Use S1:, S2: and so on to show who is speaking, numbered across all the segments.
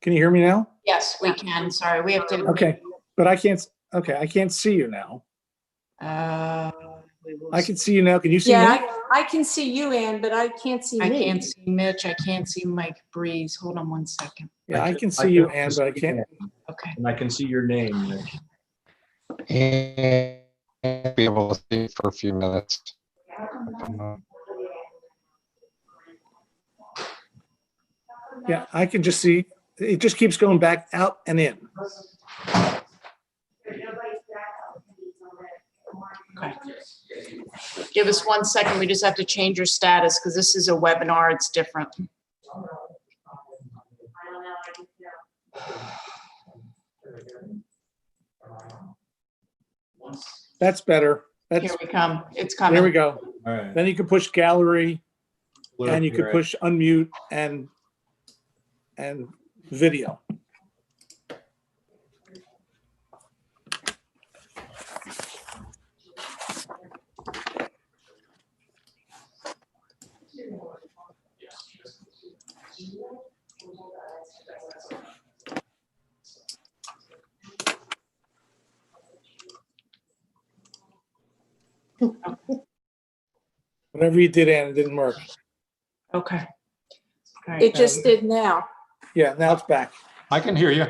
S1: Can you hear me now?
S2: Yes, we can. Sorry, we have to.
S1: Okay, but I can't, okay, I can't see you now. I can see you now. Can you see me?
S3: Yeah, I can see you, Ann, but I can't see
S2: I
S3: me.
S2: can't see Mitch. I can't see Mike Breeze. Hold on one second.
S1: Yeah, I can see you, Ann, but I can't.
S2: Okay.
S4: And I can see your name, Mitch.
S5: And be able to see for a few minutes.
S1: Yeah, I can just see, it just keeps going back out and in.
S2: Okay. Give us 1 second. We just have to change your status because this is a webinar. It's different.
S1: That's better.
S2: Here
S1: That's,
S2: we come. It's coming.
S1: there we go.
S4: All right.
S1: Then you can push gallery and you can
S4: Right.
S1: push unmute and video. Whatever you did, Ann, it didn't work.
S2: Okay. All right.
S3: It just did now.
S1: Yeah, now it's back.
S6: I can hear you.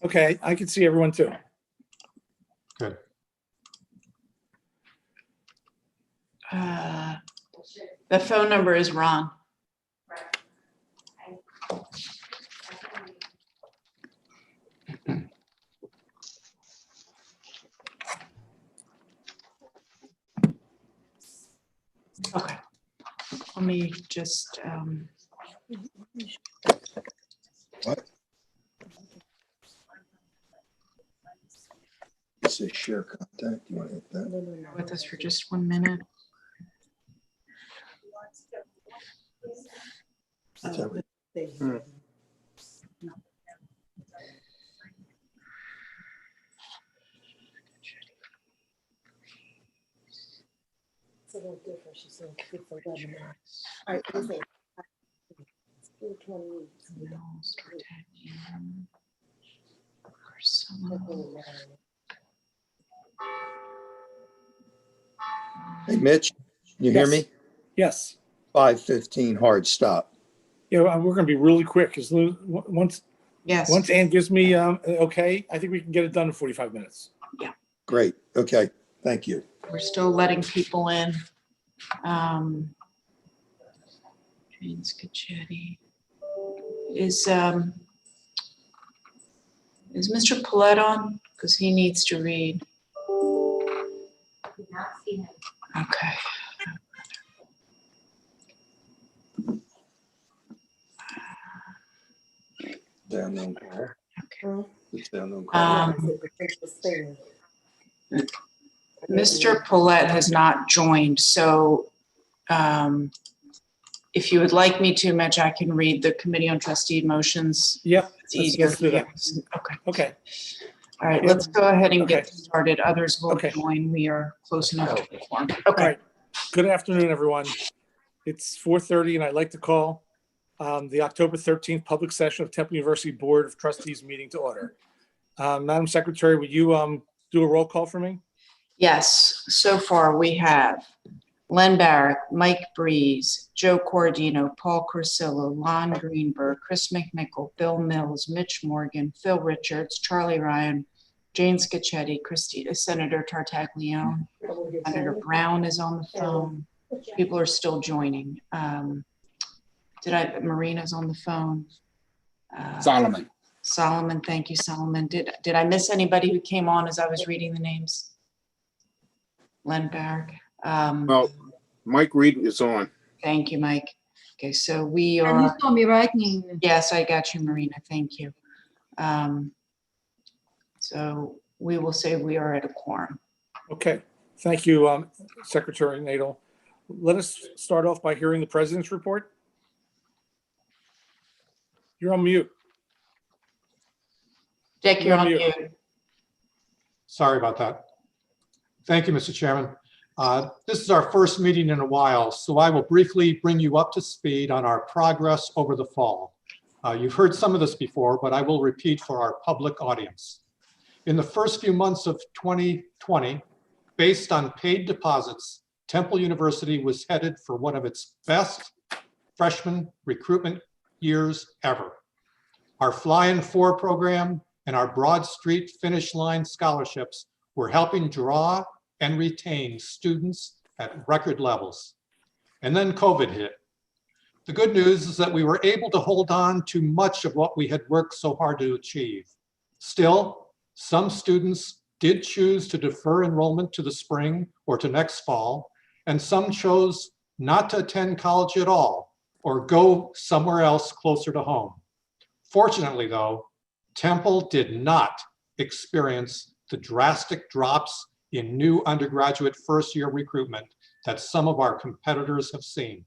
S1: Okay, I can see everyone too.
S6: Good.
S2: The phone number is Ron. Okay. Let me just,
S7: It says share contact. You want to hit that?
S2: bear with us for just 1 minute.
S7: That's everything.
S8: It's a little different. She's saying it's a webinar. All right, listen. It's 4:20.
S7: Hey, Mitch, you hear me?
S1: Yes.
S7: 5:15 hard stop.
S1: Yeah, we're gonna be really quick because once
S2: Yes.
S1: Ann gives me, okay, I think we can get it done in 45 minutes.
S7: Great. Okay. Thank you.
S2: We're still letting people in. Jane Scacchetti. Is Mr. Paulette on? Because he needs to read. Okay.
S7: Down on call.
S2: Okay.
S7: It's down on call.
S2: Mr. Paulette has not joined, so if you would like me to, Mitch, I can read the Committee on Trustee motions.
S1: Yep.
S2: It's easier.
S1: Let's do that.
S2: Okay.
S1: Okay.
S2: All right,
S1: Yeah.
S2: let's go ahead and get
S1: Okay.
S2: started. Others will
S1: Okay.
S2: join. We are close enough to the quorum.
S1: All
S2: Okay.
S1: right. Good afternoon, everyone. It's 4:30 and I'd like to call the October 13th public session of Temple University Board of Trustees meeting to order. Madam Secretary, would you do a roll call for me?
S2: Yes, so far we have Len Barrett, Mike Breeze, Joe Cordino, Paul Corsillo, Lon Greenberg, Chris McNichol, Bill Mills, Mitch Morgan, Phil Richards, Charlie Ryan, Jane Scacchetti, Senator Tartaglione, Senator Brown is on the phone. People are still joining. Marina's on the phone.
S5: Solomon.
S2: Solomon, thank you, Solomon. Did I miss anybody who came on as I was reading the names? Len Barrett.
S5: Well, Mike Reed is on.
S2: Thank you, Mike. Okay, so we
S8: And you
S2: are,
S8: saw me writing.
S2: yes, I got you, Marina. Thank you. So we will say we are at a quorum.
S1: Okay. Thank you, Secretary Nadel. Let us start off by hearing the President's report. You're on mute.
S2: Dick, you're on
S1: You're
S2: mute.
S6: Sorry about that. Thank you, Mr. Chairman. This is our first meeting in a while, so I will briefly bring you up to speed on our progress over the fall. You've heard some of this before, but I will repeat for our public audience. In the first few months of 2020, based on paid deposits, Temple University was headed for one of its best freshman recruitment years ever. Our Fly-in 4 program and our Broad Street Finish Line scholarships were helping draw and retain students at record levels. And then COVID hit. The good news is that we were able to hold on to much of what we had worked so hard to achieve. Still, some students did choose to defer enrollment to the spring or to next fall, and some chose not to attend college at all or go somewhere else closer to home. Fortunately, though, Temple did not experience the drastic drops in new undergraduate first-year recruitment that some of our competitors have seen.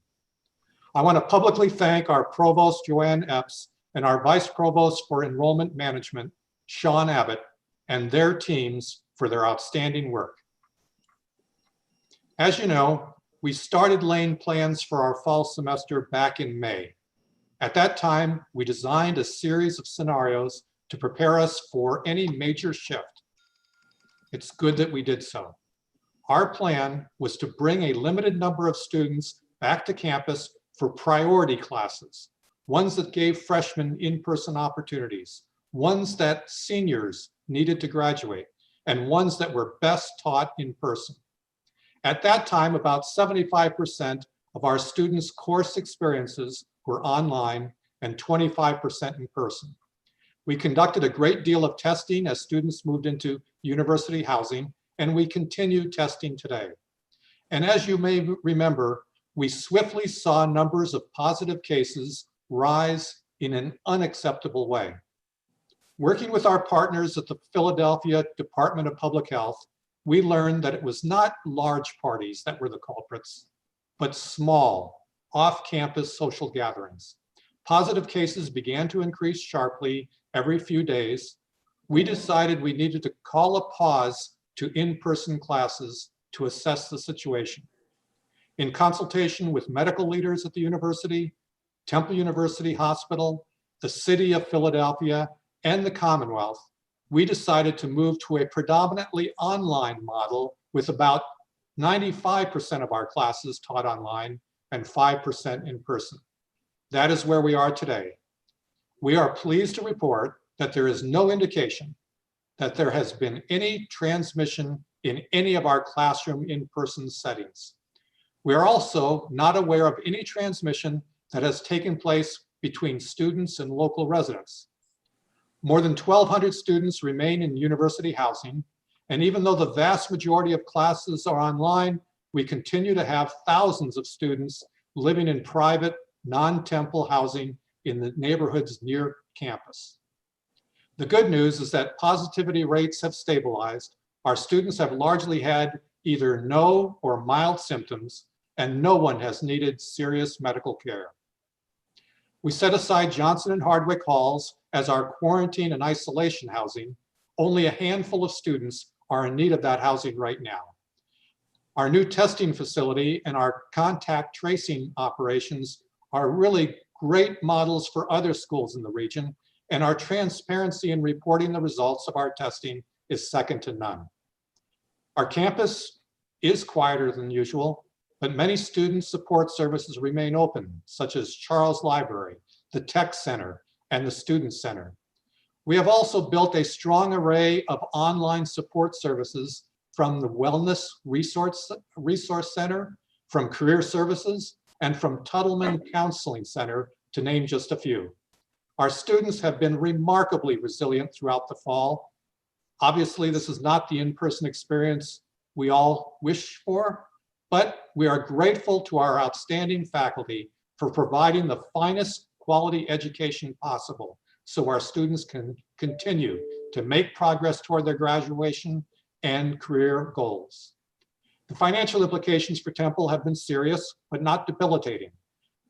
S6: I want to publicly thank our Provost, Joanne Epps, and our Vice Provost for Enrollment Management, Sean Abbott, and their teams for their outstanding work. As you know, we started laying plans for our fall semester back in May. At that time, we designed a series of scenarios to prepare us for any major shift. It's good that we did so. Our plan was to bring a limited number of students back to campus for priority classes, ones that gave freshmen in-person opportunities, ones that seniors needed to graduate, and ones that were best taught in person. At that time, about 75% of our students' course experiences were online and 25% in person. We conducted a great deal of testing as students moved into university housing, and we continue testing today. And as you may remember, we swiftly saw numbers of positive cases rise in an unacceptable way. Working with our partners at the Philadelphia Department of Public Health, we learned that it was not large parties that were the culprits, but small, off-campus social gatherings. Positive cases began to increase sharply every few days. We decided we needed to call a pause to in-person classes to assess the situation. In consultation with medical leaders at the university, Temple University Hospital, the City of Philadelphia, and the Commonwealth, we decided to move to a predominantly online model with about 95% of our classes taught online and 5% in person. That is where we are today. We are pleased to report that there is no indication that there has been any transmission in any of our classroom in-person settings. We are also not aware of any transmission that has taken place between students and local residents. More than 1,200 students remain in university housing, and even though the vast majority of classes are online, we continue to have thousands of students living in private, non-Temple housing in the neighborhoods near campus. The good news is that positivity rates have stabilized. Our students have largely had either no or mild symptoms, and no one has needed serious medical care. We set aside Johnson and Hardwick halls as our quarantine and isolation housing. Only a handful of students are in need of that housing right now. Our new testing facility and our contact tracing operations are really great models for other schools in the region, and our transparency in reporting the results of our testing is second to none. Our campus is quieter than usual, but many student support services remain open, such as Charles Library, the Tech Center, and the Student Center. We have also built a strong array of online support services from the Wellness Resource Center, from Career Services, and from Tuttleman Counseling Center, to name just a few. Our students have been remarkably resilient throughout the fall. Obviously, this is not the in-person experience we all wish for, but we are grateful to our outstanding faculty for providing the finest quality education possible so our students can continue to make progress toward their graduation and career goals. The financial implications for Temple have been serious, but not debilitating.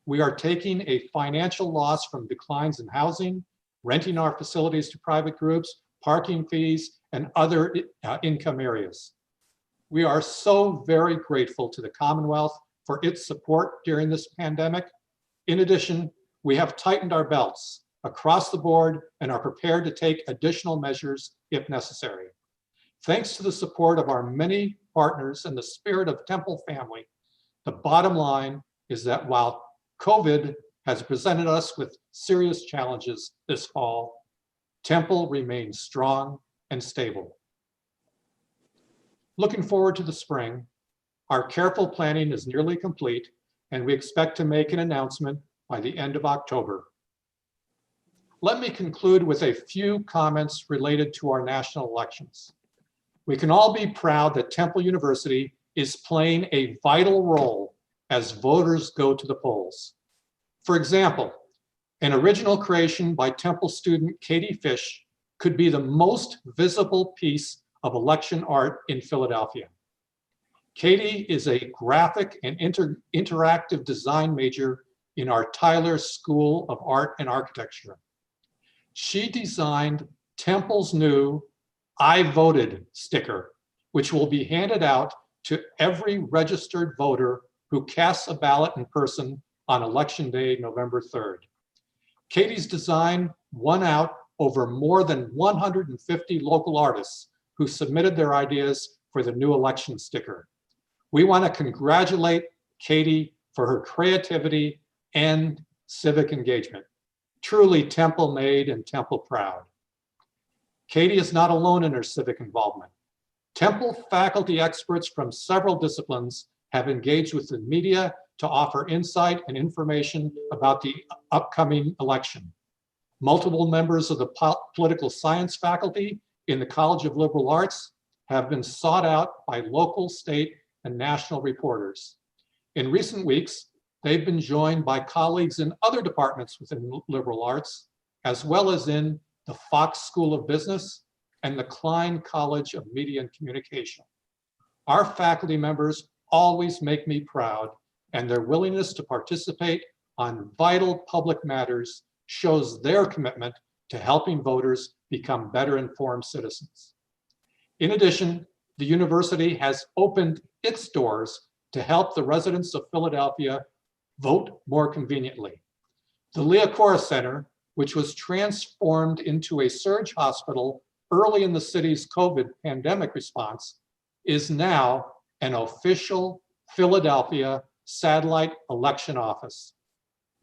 S6: We are taking a financial loss from declines in housing, renting our facilities to private groups, parking fees, and other income areas. We are so very grateful to the Commonwealth for its support during this pandemic. In addition, we have tightened our belts across the board and are prepared to take additional measures if necessary. Thanks to the support of our many partners and the spirit of Temple family, the bottom line is that while COVID has presented us with serious challenges this fall, Temple remains strong and stable. Looking forward to the spring, our careful planning is nearly complete, and we expect to make an announcement by the end of October. Let me conclude with a few comments related to our national elections. We can all be proud that Temple University is playing a vital role as voters go to the polls. For example, an original creation by Temple student Katie Fish could be the most visible piece of election art in Philadelphia. Katie is a graphic and interactive design major in our Tyler School of Art and Architecture. She designed Temple's new "I voted" sticker, which will be handed out to every registered voter who casts a ballot in person on Election Day, November 3rd. Katie's design won out over more than 150 local artists who submitted their ideas for the new election sticker. We want to congratulate Katie for her creativity and civic engagement. Truly Temple made and Temple proud. Katie is not alone in her civic involvement. Temple faculty experts from several disciplines have engaged with the media to offer insight and information about the upcoming election. Multiple members of the political science faculty in the College of Liberal Arts have been sought out by local, state, and national reporters. In recent weeks, they've been joined by colleagues in other departments within liberal arts, as well as in the Fox School of Business and the Klein College of Media and Communication. Our faculty members always make me proud, and their willingness to participate on vital public matters shows their commitment to helping voters become better informed citizens. In addition, the university has opened its doors to help the residents of Philadelphia vote more conveniently. The Leah Center, which was transformed into a surge hospital early in the city's COVID pandemic response, is now an official Philadelphia satellite election office.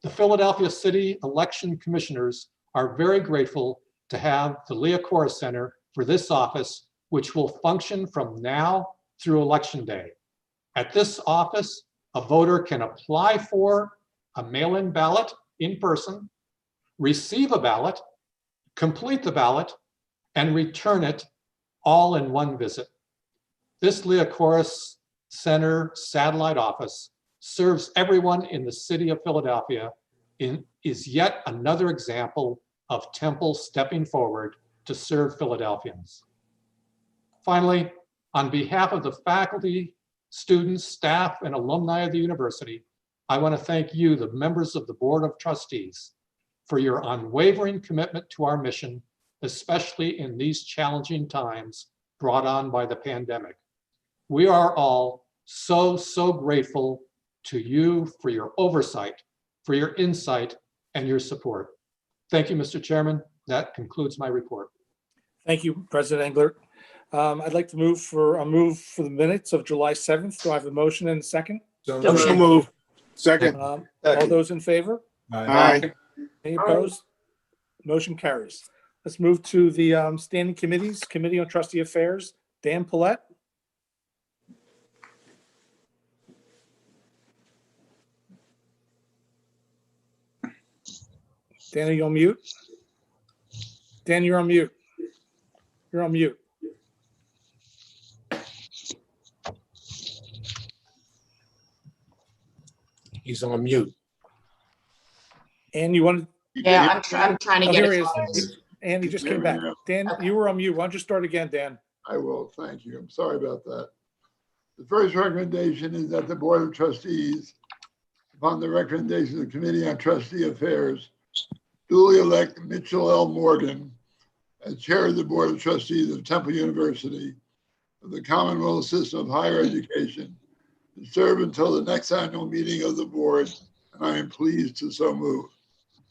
S6: The Philadelphia City Election Commissioners are very grateful to have the Leah Center for this office, which will function from now through Election Day. At this office, a voter can apply for a mail-in ballot in person, receive a ballot, complete the ballot, and return it all in one visit. This Leah Center satellite office serves everyone in the city of Philadelphia and is yet another example of Temple stepping forward to serve Philadelphians. Finally, on behalf of the faculty, students, staff, and alumni of the university, I want to thank you, the members of the Board of Trustees, for your unwavering commitment to our mission, especially in these challenging times brought on by the pandemic. We are all so grateful to you for your oversight, for your insight, and your support. Thank you, Mr. Chairman. That concludes my report.
S1: Thank you, President Englert. I'd like to move for the minutes of July 7th. Do I have a motion and a second?
S5: So move. Second.
S1: All those in favor?
S5: Aye.
S1: Any opposed? Motion carries. Let's move to the standing committees. Committee on Trustee Affairs, Dan Paulette. Dan, are you on mute? Dan, you're on mute. You're on mute.
S5: He's on mute.
S1: And you wanted,
S2: Yeah, I'm trying to
S1: oh,
S2: get
S1: here he
S2: it.
S1: is. And he just came back. Dan, you were on mute. Why don't you start again, Dan?
S9: I will, thank you. I'm sorry about that. The first recommendation is that the Board of Trustees, upon the recommendation of the Committee on Trustee Affairs, duly elect Mitchell L. Morgan as Chair of the Board of Trustees of Temple University of the Commonwealth System of Higher Education to serve until the next annual meeting of the board, and I am pleased to so move.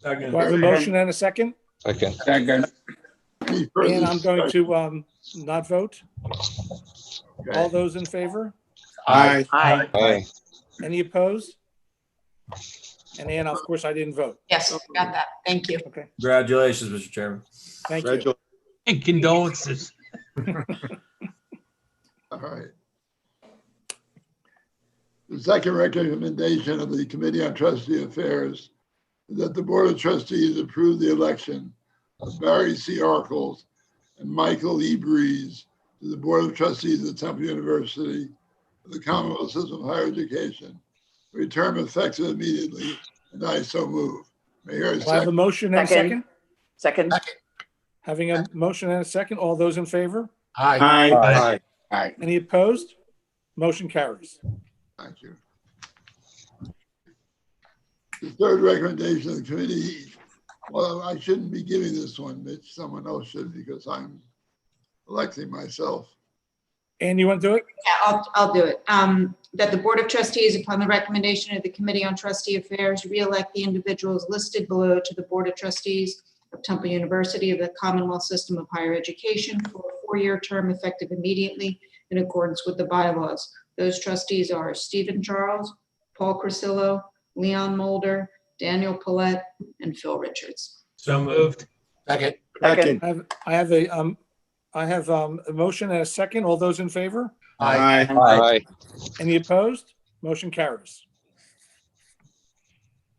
S1: Do I have a motion and a second?
S5: Second.
S9: Any further
S1: And I'm going
S9: discussion?
S1: to not vote.
S9: Okay.
S1: All those in favor?
S5: Aye.
S2: Aye.
S1: Any opposed? And Ann, of course, I didn't vote.
S2: Yes, got that. Thank you.
S1: Okay,
S4: Congratulations, Mr. Chairman.
S1: thank you.
S10: And condolences.
S9: All right. The second recommendation of the Committee on Trustee Affairs is that the Board of Trustees approve the election of Barry C. Arkles and Michael E. Breeze to the Board of Trustees of Temple University of the Commonwealth System of Higher Education for a term effective immediately, and I so move. May I hear a
S1: Do I have a
S9: second?
S1: motion and a second?
S2: Second.
S1: Having a motion and a second, all those in favor?
S5: Aye.
S1: Any opposed? Motion carries.
S9: Thank you. The third recommendation of the committee, well, I shouldn't be giving this one, Mitch, someone else should, because I'm electing myself.
S1: Ann, you want to do it?
S2: Yeah, I'll do it. That the Board of Trustees, upon the recommendation of the Committee on Trustee Affairs, re-elect the individuals listed below to the Board of Trustees of Temple University of the Commonwealth System of Higher Education for a 4-year term effective immediately in accordance with the bylaws. Those trustees are Stephen Charles, Paul Crusillo, Leon Mulder, Daniel Paulette, and Phil Richards.
S10: So moved.
S5: Second.
S1: I have a motion and a second. All those in favor?
S5: Aye.
S1: Any opposed? Motion carries.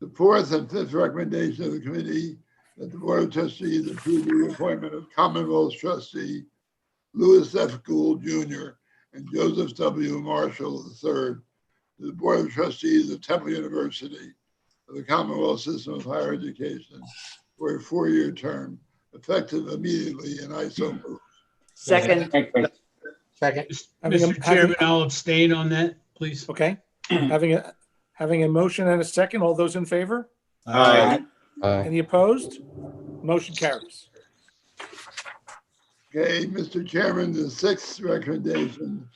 S9: The fourth and fifth recommendation of the committee that the Board of Trustees approve the appointment of Commonwealth trustee Louis F. Gould Jr. and Joseph W. Marshall III to the Board of Trustees of Temple University of the Commonwealth System of Higher Education for a 4-year term effective immediately, and I so move.
S2: Second.
S5: Second.
S10: Mr. Chairman, I'll abstain on that, please.
S1: Okay, having a motion and a second. All those in favor?
S5: Aye.
S1: Any opposed? Motion carries.
S9: Okay, Mr. Chairman, the sixth recommendation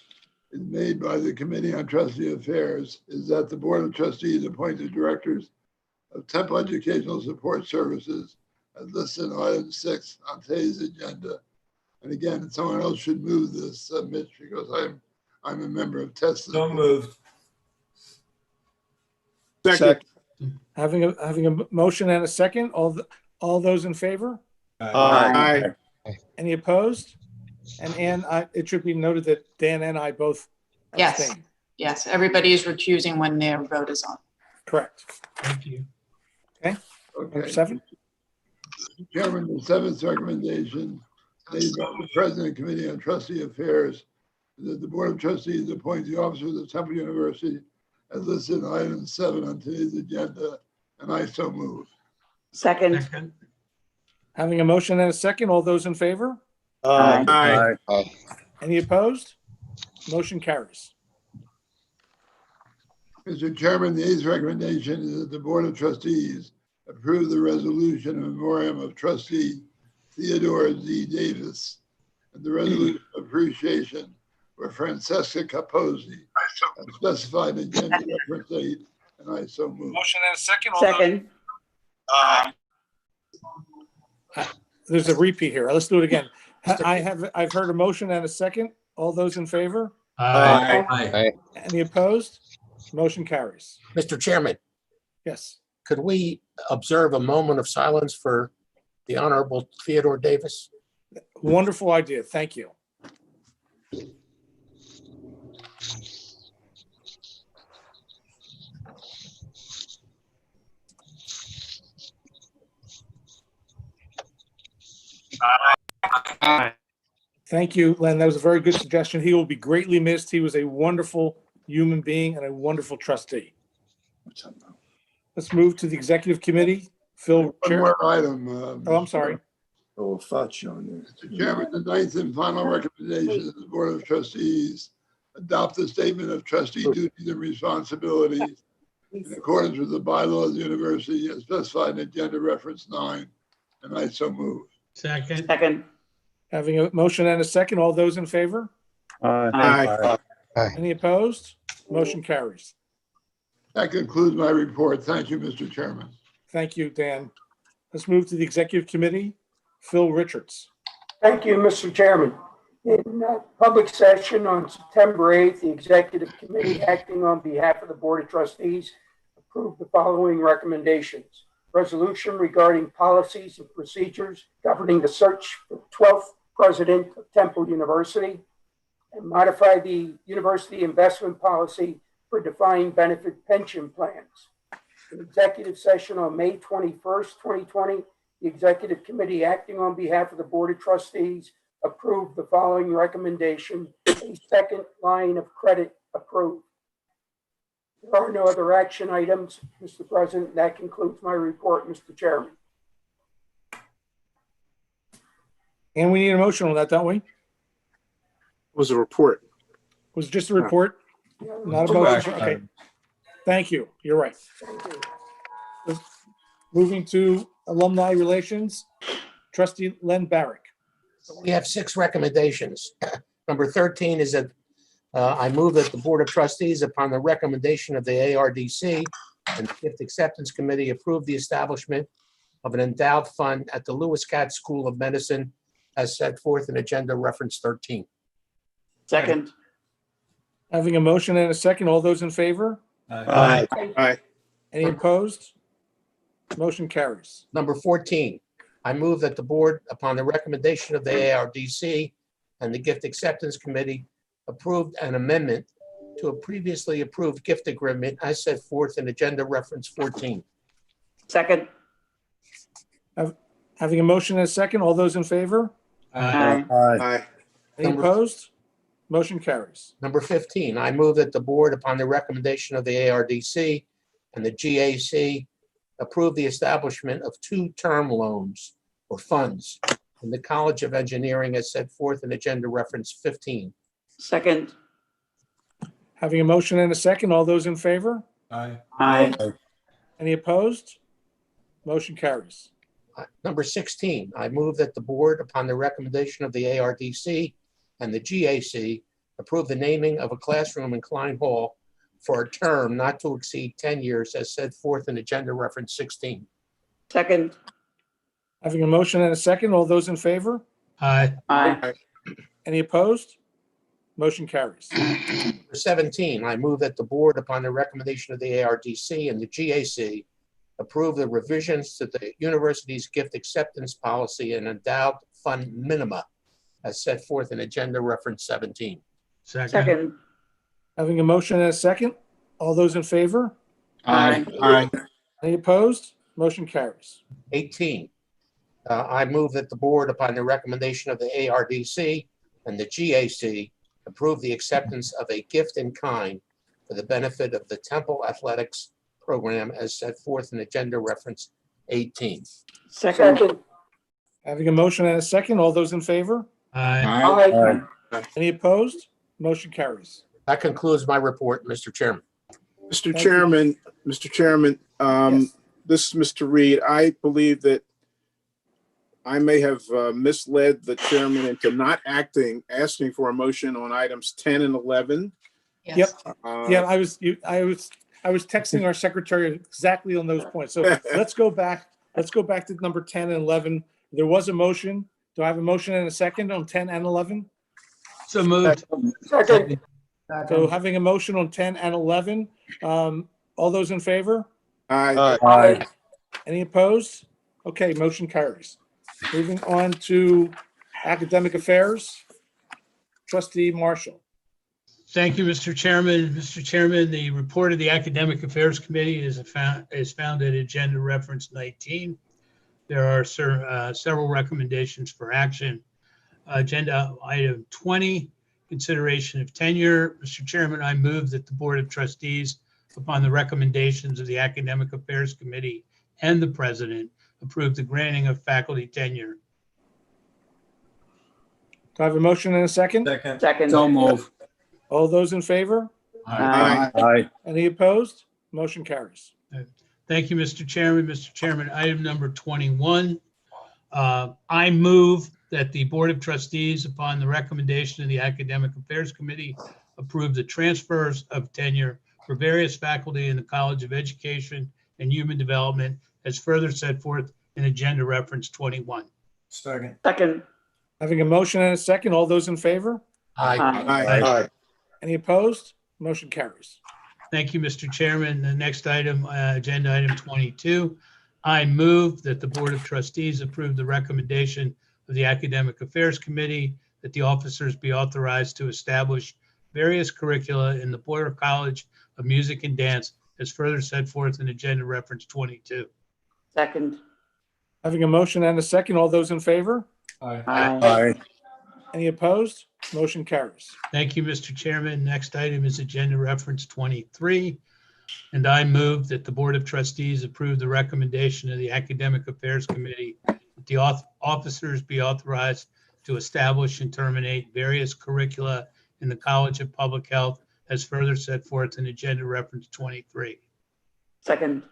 S9: is made by the Committee on Trustee Affairs is that the Board of Trustees appoint the directors of Temple Educational Support Services as listed in item 6 on today's agenda. And again, someone else should move this, Mitch, because I'm a member of TESTA.
S4: So moved.
S5: Second.
S1: Having a motion and a second. All those in favor?
S5: Aye.
S1: Any opposed? And Ann, it should be noted that Dan and I both
S2: Yes.
S1: abstain.
S2: Yes, everybody is recusing when their vote is on.
S1: Correct.
S10: Thank you.
S1: Number
S9: Okay.
S1: 7.
S9: Chairman, the seventh recommendation made by the President of the Committee on Trustee Affairs is that the Board of Trustees appoint the officers of Temple University as listed in item 7 on today's agenda, and I so move.
S10: Second.
S1: Having a motion and a second. All those in favor?
S5: Aye.
S1: Any opposed? Motion carries.
S9: Mr. Chairman, the eighth recommendation is that the Board of Trustees approve the resolution in memoriam of trustee Theodore Z. Davis and the resolution of appreciation for Francesca Capozzi as specified in agenda reference 8, and I so move.
S1: Motion and a second.
S2: Second.
S1: There's a repeat here. Let's do it again. I've heard a motion and a second. All those in favor?
S10: Aye.
S1: Any opposed? Motion carries.
S5: Mr. Chairman,
S1: Yes.
S5: could we observe a moment of silence for the Honorable Theodore Davis?
S1: Wonderful idea. Thank you. Thank you, Len. That was a very good suggestion. He will be greatly missed. He was a wonderful human being and a wonderful trustee. Let's move to the executive committee. Phil,
S9: One
S1: Chair.
S9: more item.
S1: Oh, I'm sorry.
S7: Oh, Fudge on there.
S9: Mr. Chairman, the ninth and final recommendation of the Board of Trustees adopt the statement of trustee duties and responsibilities in accordance with the bylaws of the university as specified in agenda reference 9, and I so move.
S10: Second.
S1: Having a motion and a second. All those in favor?
S5: Aye.
S1: Any opposed? Motion carries.
S9: That concludes my report. Thank you, Mr. Chairman.
S1: Thank you, Dan. Let's move to the Executive Committee. Phil Richards.
S11: Thank you, Mr. Chairman. In public session on September 8th, the Executive Committee, acting on behalf of the Board of Trustees, approved the following recommendations. Resolution regarding policies and procedures governing the search for the 12th president of Temple University, and modify the university investment policy for defined benefit pension plans. In executive session on May 21st, 2020, the Executive Committee, acting on behalf of the Board of Trustees, approved the following recommendation: a second line of credit approved. There are no other action items, Mr. President. That concludes my report, Mr. Chairman.
S1: And we need a motion on that, don't we?
S7: Was a report.
S1: Was it just a report? Not a motion? Okay. Thank you. You're right. Moving to alumni relations, Trustee Len Barrick.
S5: We have 6 recommendations. Number 13 is that I move that the Board of Trustees, upon the recommendation of the ARDC and the Gift Acceptance Committee, approve the establishment of an endowed fund at the Lewis Katz School of Medicine as set forth in Agenda Reference 13.
S10: Second.
S1: Having a motion and a second, all those in favor?
S7: Aye. Aye.
S1: Any opposed? Motion carries.
S5: Number 14, I move that the board, upon the recommendation of the ARDC and the Gift Acceptance Committee, approved an amendment to a previously approved gift agreement as set forth in Agenda Reference 14.
S10: Second.
S1: Having a motion and a second, all those in favor?
S10: Aye.
S7: Aye.
S1: Any
S5: Number-
S1: opposed? Motion carries.
S5: Number 15, I move that the board, upon the recommendation of the ARDC and the GAC, approve the establishment of 2 term loans or funds in the College of Engineering as set forth in Agenda Reference 15.
S10: Second.
S1: Having a motion and a second, all those in favor?
S10: Aye.
S1: Any opposed? Motion carries.
S5: Number 16, I move that the board, upon the recommendation of the ARDC and the GAC, approve the naming of a classroom in Klein Hall for a term not to exceed 10 years as set forth in Agenda Reference 16.
S10: Second.
S1: Having a motion and a second, all those in favor?
S10: Aye.
S1: Any opposed? Motion carries.
S5: Number 17, I move that the board, upon the recommendation of the ARDC and the GAC, approve the revisions to the university's gift acceptance policy and endowed fund minima as set forth in Agenda Reference 17.
S10: Second.
S1: Having a motion and a second, all those in favor?
S10: Aye.
S7: Aye.
S1: Any opposed? Motion carries.
S5: 18, I move that the board, upon the recommendation of the ARDC and the GAC, approve the acceptance of a gift in kind for the benefit of the Temple Athletics Program as set forth in Agenda Reference 18.
S10: Second.
S1: Having a motion and a second, all those in favor?
S7: Aye.
S1: Any opposed? Motion carries.
S5: That concludes my report, Mr. Chairman.
S7: Mr.
S1: Thank you.
S7: Chairman,
S1: Yes.
S7: this is Mr. Reed. I believe that I may have misled the chairman into not asking for a motion on items 10 and 11.
S2: Yes.
S1: Yeah, I was texting our secretary exactly on those points. So let's go back to number 10 and 11. There was a motion. Do I have a motion and a second on 10 and 11?
S10: So moved.
S11: Second.
S1: So having a motion on 10 and 11, all those in favor?
S7: Aye.
S11: Aye.
S1: Any opposed? Okay, motion carries. Moving on to academic affairs. Trustee Marshall.
S12: Thank you, Mr. Chairman. Mr. Chairman, the report of the Academic Affairs Committee is found at Agenda Reference 19. There are several recommendations for action. Agenda item 20, consideration of tenure. Mr. Chairman, I move that the Board of Trustees, upon the recommendations of the Academic Affairs Committee and the President, approve the granting of faculty tenure.
S1: Do I have a motion and a second?
S10: Second.
S4: So move.
S1: All those in favor?
S10: Aye.
S1: Any opposed? Motion carries.
S12: Thank you, Mr. Chairman. Mr. Chairman, item number 21. I move that the Board of Trustees, upon the recommendation of the Academic Affairs Committee, approve the transfers of tenure for various faculty in the College of Education and Human Development as further set forth in agenda reference 21.
S4: Second.
S10: Second.
S1: Having a motion and a second, all those in favor?
S5: Aye.
S7: Aye.
S1: Any opposed? Motion carries.
S12: Thank you, Mr. Chairman. The next item, agenda item 22. I move that the Board of Trustees approve the recommendation of the Academic Affairs Committee that the officers be authorized to establish various curricula in the Boyer College of Music and Dance as further set forth in agenda reference 22.
S10: Second.
S1: Having a motion and a second, all those in favor?
S10: Aye.
S1: Any opposed? Motion carries.
S12: Thank you, Mr. Chairman. Next item is agenda reference 23. And I move that the Board of Trustees approve the recommendation of the Academic Affairs Committee that the officers be authorized to establish and terminate various curricula in the College of Public Health as further set forth in agenda reference 23.
S10: Second.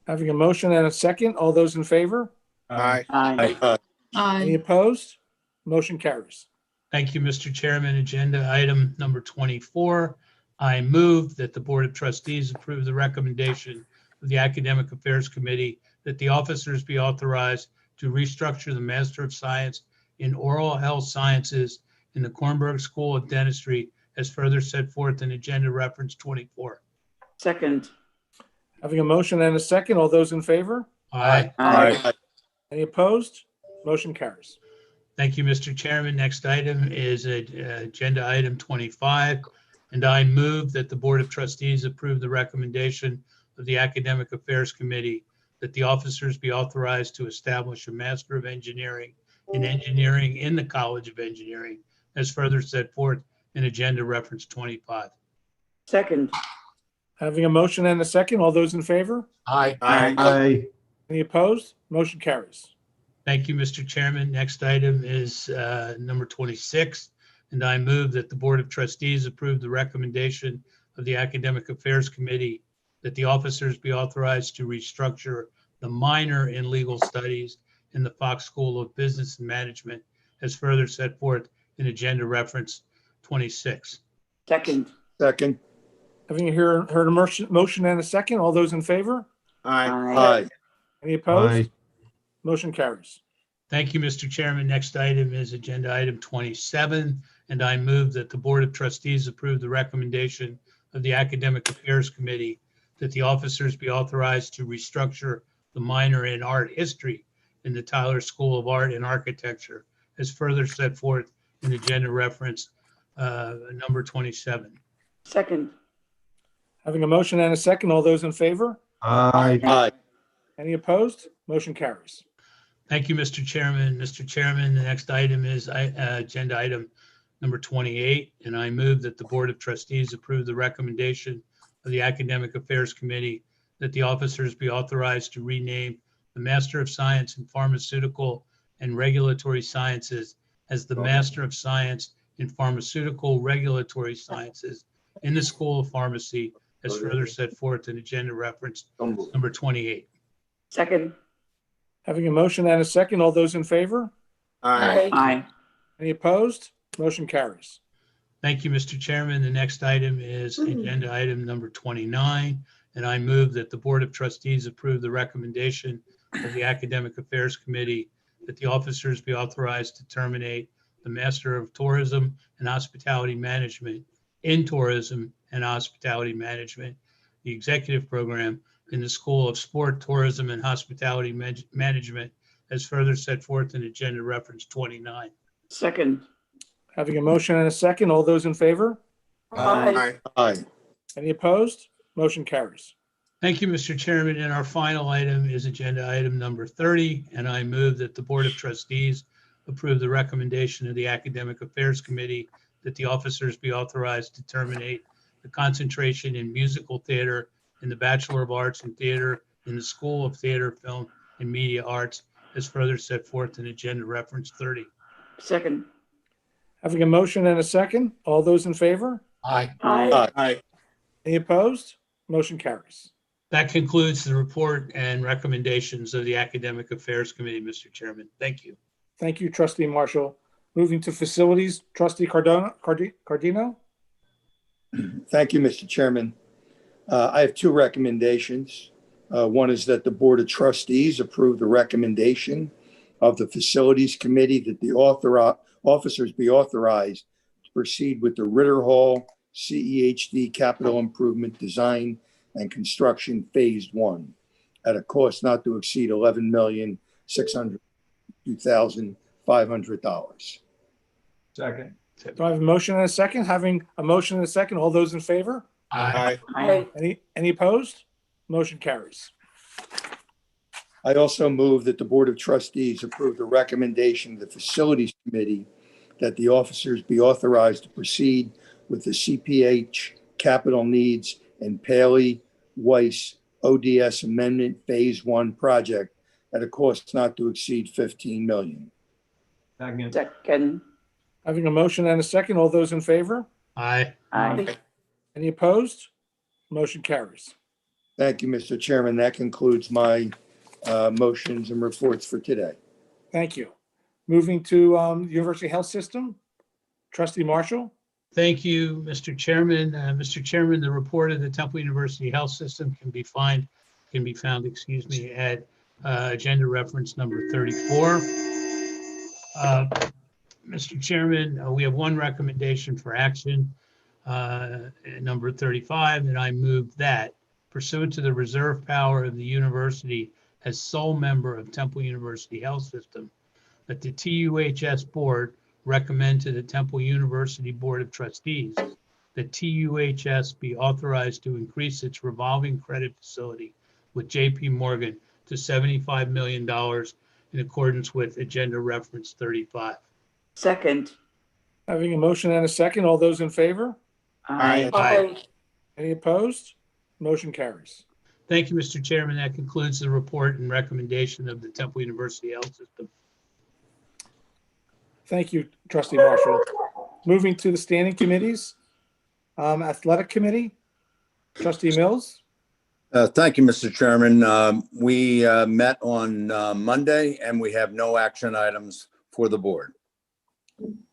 S1: Having a motion and a second, all those in favor?
S7: Aye.
S10: Aye.
S1: Any opposed? Motion carries.
S12: Thank you, Mr. Chairman. Agenda item number 24. I move that the Board of Trustees approve the recommendation of the Academic Affairs Committee that the officers be authorized to restructure the Master of Science in Oral Health Sciences in the Kornberg School of Dentistry as further set forth in agenda reference 24.
S10: Second.
S1: Having a motion and a second, all those in favor?
S12: Aye.
S10: Aye.
S1: Any opposed? Motion carries.
S12: Thank you, Mr. Chairman. Next item is agenda item 25. And I move that the Board of Trustees approve the recommendation of the Academic Affairs Committee that the officers be authorized to establish a Master of Engineering in Engineering in the College of Engineering as further set forth in agenda reference 25.
S10: Second.
S1: Having a motion and a second, all those in favor?
S5: Aye.
S10: Aye.
S1: Any opposed? Motion carries.
S12: Thank you, Mr. Chairman. Next item is number 26. And I move that the Board of Trustees approve the recommendation of the Academic Affairs Committee that the officers be authorized to restructure the minor in legal studies in the Fox School of Business and Management as further set forth in agenda reference 26.
S10: Second.
S7: Second.
S1: Having heard a motion and a second, all those in favor?
S10: Aye.
S1: Any opposed? Motion carries.
S12: Thank you, Mr. Chairman. Next item is agenda item 27. And I move that the Board of Trustees approve the recommendation of the Academic Affairs Committee that the officers be authorized to restructure the minor in art history in the Tyler School of Art and Architecture as further set forth in agenda reference number 27.
S10: Second.
S1: Having a motion and a second, all those in favor?
S10: Aye.
S1: Any opposed? Motion carries.
S12: Thank you, Mr. Chairman. Mr. Chairman, the next item is agenda item number 28, and I move that the Board of Trustees approve the recommendation of the Academic Affairs Committee that the officers be authorized to rename the Master of Science in Pharmaceutical and Regulatory Sciences as the Master of Science in Pharmaceutical Regulatory Sciences in the School of Pharmacy as further set forth in agenda reference number 28.
S10: Second.
S1: Having a motion and a second, all those in favor?
S10: Aye.
S1: Any opposed? Motion carries.
S12: Thank you, Mr. Chairman. The next item is agenda item number 29, and I move that the Board of Trustees approve the recommendation of the Academic Affairs Committee that the officers be authorized to terminate the Master of Tourism and Hospitality Management in Tourism and Hospitality Management, the executive program in the School of Sport, Tourism, and Hospitality Management as further set forth in agenda reference 29.
S10: Second.
S1: Having a motion and a second, all those in favor?
S10: Aye.
S1: Any opposed? Motion carries.
S12: Thank you, Mr. Chairman. And our final item is agenda item number 30, and I move that the Board of Trustees approve the recommendation of the Academic Affairs Committee that the officers be authorized to terminate the concentration in musical theater in the Bachelor of Arts in Theater in the School of Theater, Film, and Media Arts as further set forth in agenda reference 30.
S10: Second.
S1: Having a motion and a second, all those in favor?
S10: Aye.
S1: Any opposed? Motion carries.
S12: That concludes the report and recommendations of the Academic Affairs Committee, Mr. Chairman. Thank you.
S1: Thank you, Trustee Marshall. Moving to facilities, Trustee Cardino?
S13: Thank you, Mr. Chairman. I have two recommendations. One is that the Board of Trustees approve the recommendation of the Facilities Committee that the officers be authorized to proceed with the Ritter Hall CEHD Capital Improvement Design and Construction Phase 1 at a cost not to exceed $11,602,500.
S4: Second.
S1: Do I have a motion and a second? Having a motion and a second, all those in favor?
S12: Aye.
S10: Aye.
S1: Any opposed? Motion carries.
S13: I also move that the Board of Trustees approve the recommendation of the Facilities Committee that the officers be authorized to proceed with the CPH Capital Needs and Paley Weiss ODS Amendment Phase 1 project at a cost not to exceed $15 million.
S4: Second.
S10: Second.
S1: Having a motion and a second, all those in favor?
S12: Aye.
S10: Aye.
S1: Any opposed? Motion carries.
S13: Thank you, Mr. Chairman. That concludes my motions and reports for today.
S1: Thank you. Moving to University Health System, Trustee Marshall.
S12: Thank you, Mr. Chairman. Mr. Chairman, the report of the Temple University Health System can be found, at agenda reference number 34. Mr. Chairman, we have one recommendation for action, number 35, and I move that pursuant to the reserve power of the university as sole member of Temple University Health System, that the TUHS board recommend to the Temple University Board of Trustees that TUHS be authorized to increase its revolving credit facility with JP Morgan to $75 million in accordance with agenda reference 35.
S10: Second.
S1: Having a motion and a second, all those in favor?
S10: Aye.
S12: Aye.
S1: Any opposed? Motion carries.
S12: Thank you, Mr. Chairman. That concludes the report and recommendation of the Temple University Health System.
S1: Thank you, Trustee Marshall. Moving to the standing committees, Athletic Committee, Trustee Mills.
S14: Thank you, Mr. Chairman. We met on Monday and we have no action items for the board.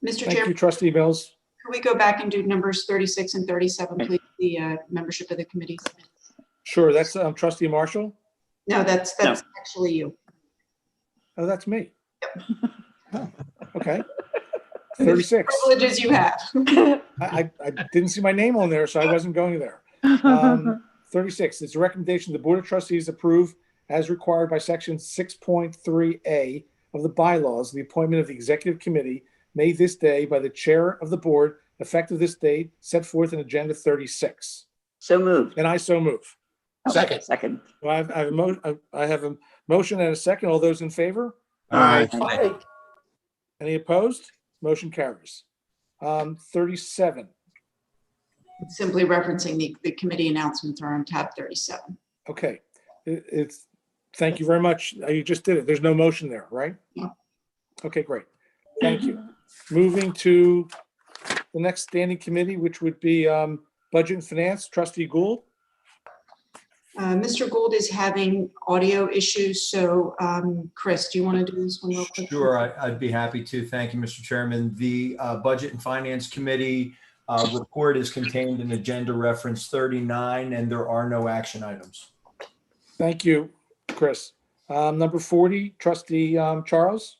S2: Mr.
S1: Thank
S2: Chair,
S1: you, Trustee Mills.
S2: could we go back and do numbers 36 and 37, please, the membership of the committee?
S1: Sure, that's Trustee Marshall.
S2: No, that's actually you.
S1: Oh, that's me. Oh, okay. 36.
S2: Privileges you have.
S1: I didn't see my name on there, so I wasn't going there. 36, it's a recommendation the Board of Trustees approve as required by Section 6.3A of the bylaws, the appointment of the Executive Committee made this day by the Chair of the Board, effective this date, set forth in Agenda 36.
S10: So moved.
S1: And I so move.
S5: Second.
S10: Second.
S1: I have a motion and a second. All those in favor?
S14: Aye.
S11: Aye.
S1: Any opposed? Motion carries. 37.
S2: Simply referencing the committee announcements are on tab 37.
S1: Okay. Thank you very much. You just did it. There's no motion there, right?
S2: No.
S1: Okay, great. Thank you. Moving to the next standing committee, which would be Budget and Finance, Trustee Gould.
S2: Mr. Gould is having audio issues, so Chris, do you want to do this one real quick?
S4: Sure, I'd be happy to. Thank you, Mr. Chairman. The Budget and Finance Committee report is contained in agenda reference 39, and there are no action items.
S1: Thank you, Chris. Number 40, Trustee Charles.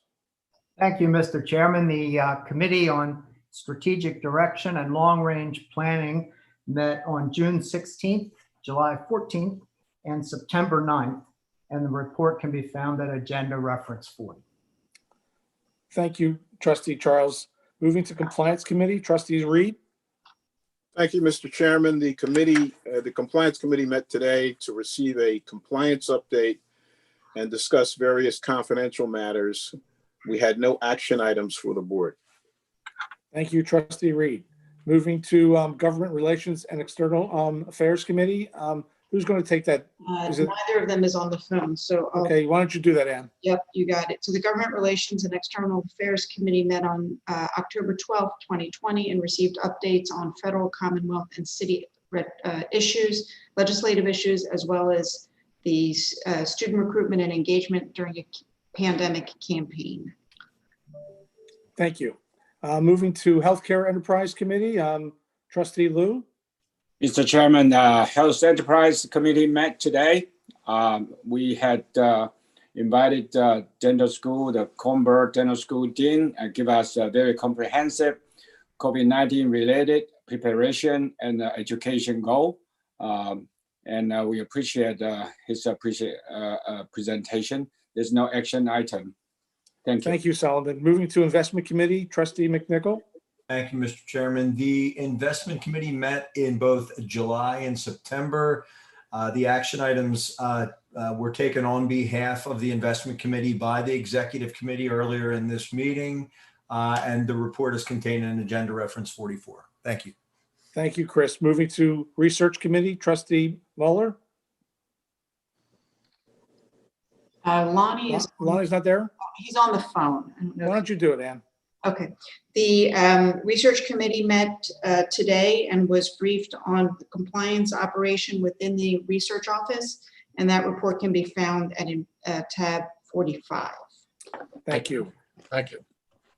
S15: Thank you, Mr. Chairman. The Committee on Strategic Direction and Long-Range Planning met on June 16th, July 14th, and September 9th, and the report can be found at agenda reference 40.
S1: Thank you, Trustee Charles. Moving to Compliance Committee, Trustees Reed.
S7: Thank you, Mr. Chairman. The Compliance Committee met today to receive a compliance update and discuss various confidential matters. We had no action items for the board.
S1: Thank you, Trustee Reed. Moving to Government Relations and External Affairs Committee. Who's going to take that?
S2: Neither of them is on the phone, so.
S1: Okay, why don't you do that, Ann?
S2: Yep, you got it. So the Government Relations and External Affairs Committee met on October 12th, 2020, and received updates on federal, Commonwealth, and city issues, legislative issues, as well as the student recruitment and engagement during a pandemic campaign.
S1: Thank you. Moving to Healthcare Enterprise Committee, Trustee Lou.
S16: Mr. Chairman, Health Enterprise Committee met today We had invited dental school, the Comber Dental School Dean, and give us a very comprehensive COVID-19 related preparation and education goal. And we appreciate his presentation. There's no action item. Thank you.
S1: Thank you, Solomon. Moving to Investment Committee, Trustee McNichol.
S4: Thank you, Mr. Chairman. The Investment Committee met in both July and September. The action items were taken on behalf of the Investment Committee by the Executive Committee earlier in this meeting, and the report is contained in Agenda Reference 44. Thank you.
S1: Thank you, Chris. Moving to Research Committee, Trustee Mueller.
S2: Lonnie's
S1: not there?
S2: He's on the phone.
S1: Why don't you do it, Ann?
S2: Okay. The Research Committee met today and was briefed on the compliance operation within the research office, and that report can be found at tab 45.
S1: Thank you.
S5: Thank you.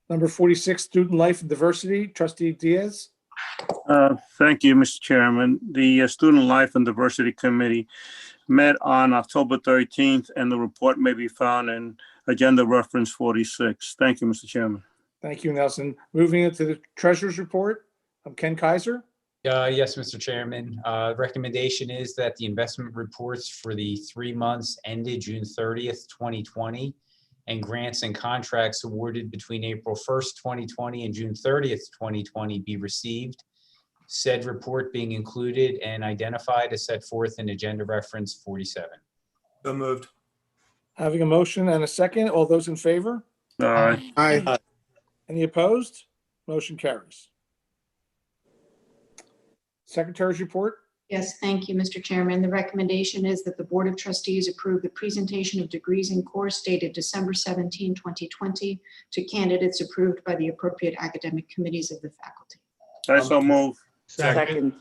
S1: Number 46, Student Life and Diversity, Trustee Diaz.
S17: Thank you, Mr. Chairman. The Student Life and Diversity Committee met on October 13th, and the report may be found in Agenda Reference 46. Thank you, Mr. Chairman.
S1: Thank you, Nelson. Moving into the Treasurer's Report, I'm Ken Kaiser.
S18: Yes, Mr. Chairman. Recommendation is that the investment reports for the 3 months ended June 30th, 2020, and grants and contracts awarded between April 1st, 2020 and June 30th, 2020 be received. Said report being included and identified as set forth in Agenda Reference 47.
S4: So moved.
S1: Having a motion and a second, all those in favor?
S17: Aye.
S1: Aye. Any opposed? Motion carries. Secretary's report.
S2: Yes, thank you, Mr. Chairman. The recommendation is that the Board of Trustees approve the presentation of degrees in course dated December 17, 2020 to candidates approved by the appropriate academic committees of the faculty.
S17: I so move.
S10: Second.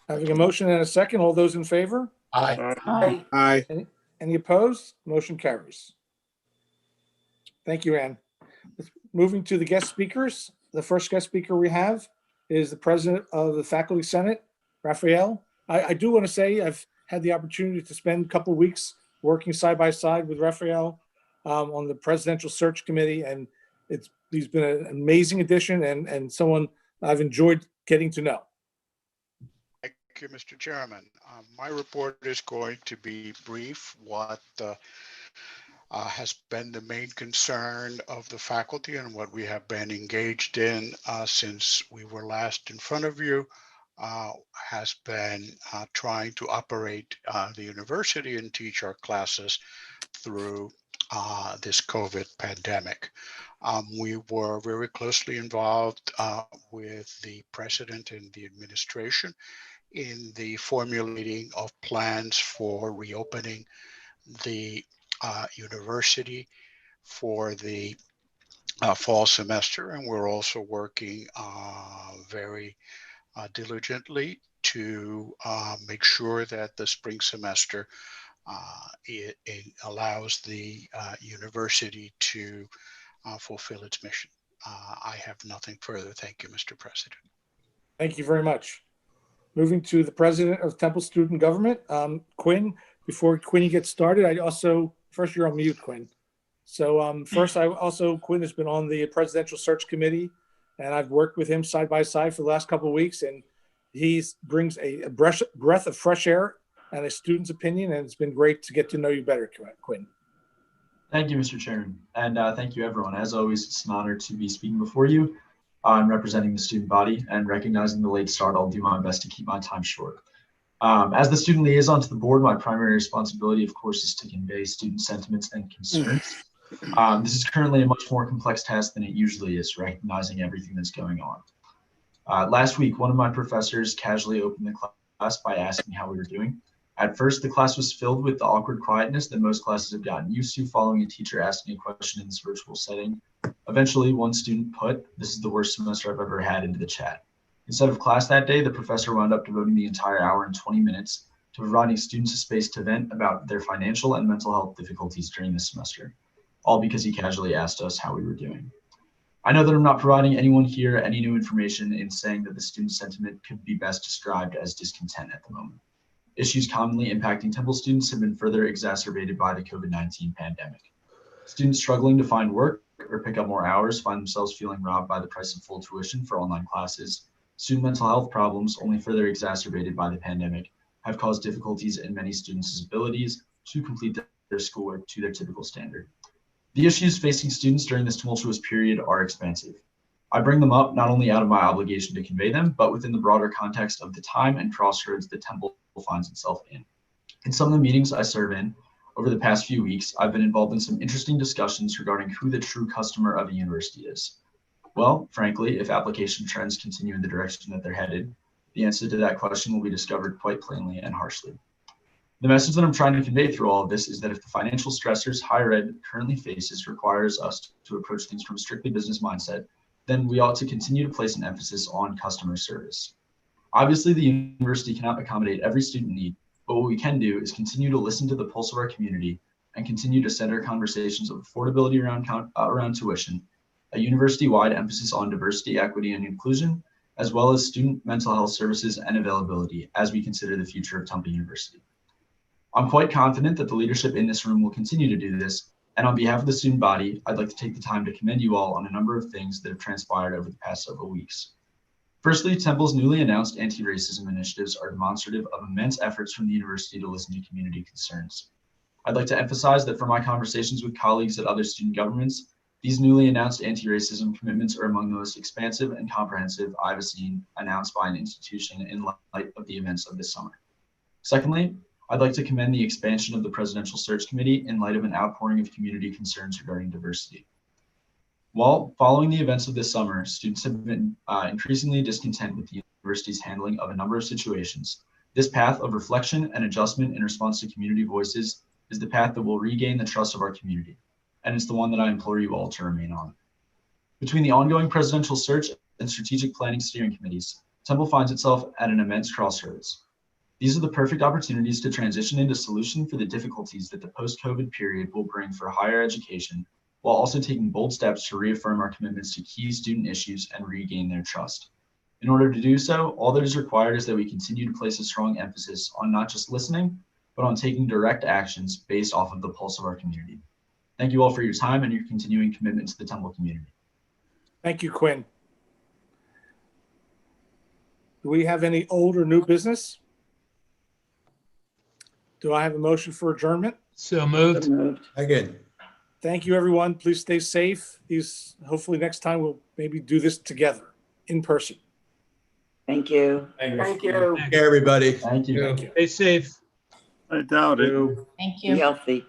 S1: Having a motion and a second, all those in favor?
S5: Aye.
S10: Aye.
S7: Aye.
S1: Any opposed? Motion carries. Thank you, Ann. Moving to the guest speakers. The first guest speaker we have is the President of the Faculty Senate, Raphael. I do want to say I've had the opportunity to spend a couple of weeks working side by side with Raphael on the Presidential Search Committee, and he's been an amazing addition and someone I've enjoyed getting to know.
S19: Thank you, Mr. Chairman. My report is going to be brief. What has been the main concern of the faculty and what we have been engaged in since we were last in front of you has been trying to operate the university and teach our classes through this COVID pandemic. We were very closely involved with the president and the administration in the formulating of plans for reopening the university for the fall semester, and we're also working very diligently to make sure that the spring semester it allows the university to fulfill its mission. I have nothing further. Thank you, Mr. President.
S1: Thank you very much. Moving to the President of Temple Student Government, Quinn. Before Quinn gets started, first you're on mute, Quinn. So Quinn has been on the Presidential Search Committee, and I've worked with him side by side for the last couple of weeks, and he brings a breath of fresh air and a student's opinion, and it's been great to get to know you better, Quinn.
S20: Thank you, Mr. Chairman, and thank you, everyone. As always, it's an honor to be speaking before you. I'm representing the student body, and recognizing the late start, I'll do my best to keep my time short. As the student liaison to the board, my primary responsibility, of course, is to convey student sentiments and concerns. This is currently a much more complex task than it usually is, recognizing everything that's going on. Last week, one of my professors casually opened the class by asking how we were doing. At first, the class was filled with the awkward quietness that most classes have gotten used to following a teacher asking a question in this virtual setting. Eventually, one student put, "This is the worst semester I've ever had," into the chat. Instead of class that day, the professor wound up devoting the entire hour and 20 minutes to providing students a space to vent about their financial and mental health difficulties during this semester, all because he casually asked us how we were doing. I know that I'm not providing anyone here any new information in saying that the student sentiment could be best described as discontent at the moment. issues commonly impacting Temple students have been further exacerbated by the COVID-19 pandemic. Students struggling to find work or pick up more hours find themselves feeling robbed by the price of full tuition for online classes. Student mental health problems, only further exacerbated by the pandemic, have caused difficulties in many students' abilities to complete their schoolwork to their typical standard. The issues facing students during this tumultuous period are expansive. I bring them up not only out of my obligation to convey them, but within the broader context of the time and crossroads that Temple finds itself in. In some of the meetings I serve in over the past few weeks, I've been involved in some interesting discussions regarding who the true customer of a university is. Well, frankly, if application trends continue in the direction that they're headed, the answer to that question will be discovered quite plainly and harshly. The message that I'm trying to convey through all of this is that if the financial stressors higher ed currently faces requires us to approach things from a strictly business mindset, then we ought to continue to place an emphasis on customer service. Obviously, the university cannot accommodate every student need, but what we can do is continue to listen to the pulse of our community and continue to center conversations of affordability around tuition, a university-wide emphasis on diversity, equity, and inclusion, as well as student mental health services and availability as we consider the future of Temple University. I'm quite confident that the leadership in this room will continue to do this, and on behalf of the student body, I'd like to take the time to commend you all on a number of things that have transpired over the past several weeks. Firstly, Temple's newly announced anti-racism initiatives are demonstrative of immense efforts from the university to listen to community concerns. I'd like to emphasize that from my conversations with colleagues at other student governments, these newly announced anti-racism commitments are among the most expansive and comprehensive I've seen announced by an institution in light of the events of this summer. Secondly, I'd like to commend the expansion of the Presidential Search Committee in light of an outpouring of community concerns regarding diversity. While following the events of this summer, students have been increasingly discontent with the university's handling of a number of situations. This path of reflection and adjustment in response to community voices is the path that will regain the trust of our community, and it's the one that I implore you all to remain on. Between the ongoing presidential search and strategic planning steering committees, Temple finds itself at an immense crossroads. These are the perfect opportunities to transition into solution for the difficulties that the post-COVID period will bring for higher education, while also taking bold steps to reaffirm our commitments to key student issues and regain their trust. In order to do so, all that is required is that we continue to place a strong emphasis on not just listening, but on taking direct actions based off of the pulse of our community. Thank you all for your time and your continuing commitment to the Temple community.
S1: Thank you, Quinn. Do we have any old or new business? Do I have a motion for adjournment?
S12: So moved.
S13: Again.
S1: Thank you, everyone. Please stay safe. Hopefully next time we'll maybe do this together in person.
S10: Thank you.
S11: Thank you.
S13: Everybody.
S20: Thank you.
S1: Thank you.
S12: Stay safe.
S17: I doubt it.
S2: Thank
S10: Be
S2: you.
S10: healthy.